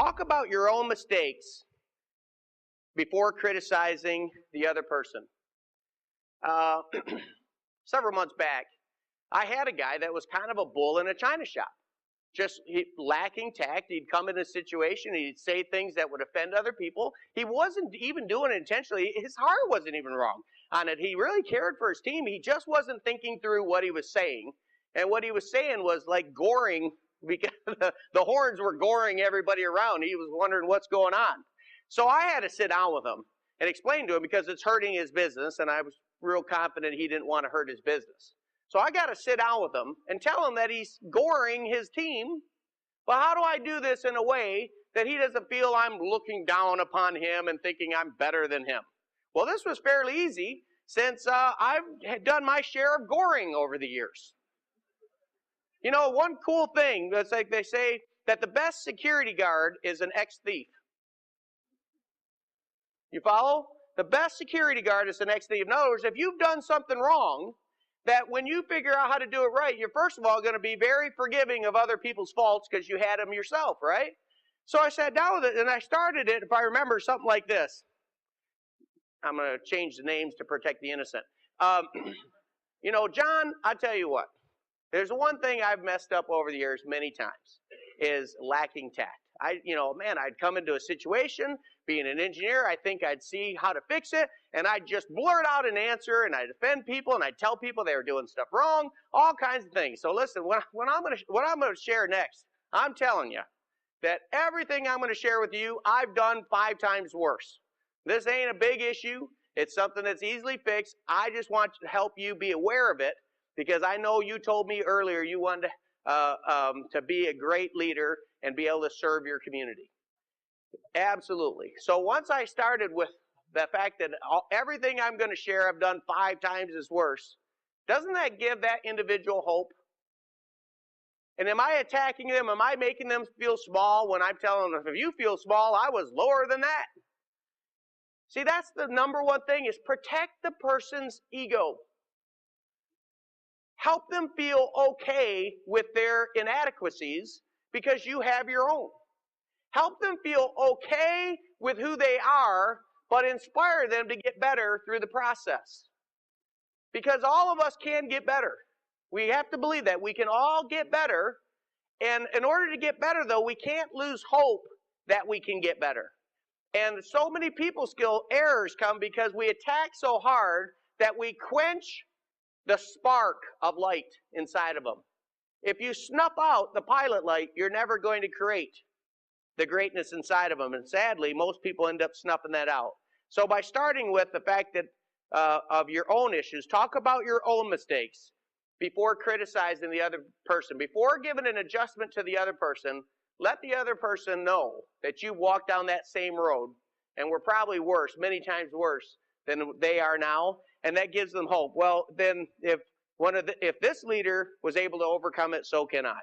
talk about your own mistakes before criticizing the other person. Several months back, I had a guy that was kind of a bull in a china shop. Just lacking tact. He'd come in a situation, he'd say things that would offend other people. He wasn't even doing it intentionally. His heart wasn't even wrong on it. He really cared for his team. He just wasn't thinking through what he was saying. And what he was saying was like goring, because the horns were goring everybody around. He was wondering what's going on. So I had to sit down with him and explain to him, because it's hurting his business, and I was real confident he didn't want to hurt his business. So I got to sit down with him and tell him that he's goring his team. But how do I do this in a way that he doesn't feel I'm looking down upon him and thinking I'm better than him? Well, this was fairly easy, since I've done my share of goring over the years. You know, one cool thing, it's like they say that the best security guard is an ex-thief. You follow? The best security guard is an ex-thief. In other words, if you've done something wrong, that when you figure out how to do it right, you're first of all going to be very forgiving of other people's faults because you had them yourself, right? So I sat down with it, and I started it, if I remember, something like this. I'm going to change the names to protect the innocent. You know, John, I tell you what. There's one thing I've messed up over the years many times, is lacking tact. I'd come into a situation, being an engineer, I think I'd see how to fix it, and I'd just blurt out an answer, and I'd offend people, and I'd tell people they were doing stuff wrong, all kinds of things. So listen, what I'm going to share next, I'm telling you that everything I'm going to share with you, I've done 5 times worse. This ain't a big issue. It's something that's easily fixed. I just want to help you be aware of it, because I know you told me earlier you wanted to be a great leader and be able to serve your community. Absolutely. So once I started with the fact that everything I'm going to share I've done 5 times as worse, doesn't that give that individual hope? And am I attacking them? Am I making them feel small when I'm telling them, if you feel small, I was lower than that? See, that's the number one thing, is protect the person's ego. Help them feel okay with their inadequacies because you have your own. Help them feel okay with who they are, but inspire them to get better through the process. Because all of us can get better. We have to believe that. We can all get better. And in order to get better, though, we can't lose hope that we can get better. And so many errors come because we attack so hard that we quench the spark of light inside of them. If you snuff out the pilot light, you're never going to create the greatness inside of them. And sadly, most people end up snuffing that out. So by starting with the fact that of your own issues, talk about your own mistakes before criticizing the other person. Before giving an adjustment to the other person, let the other person know that you walked down that same road and were probably worse, many times worse than they are now, and that gives them hope. Well, then if this leader was able to overcome it, so can I.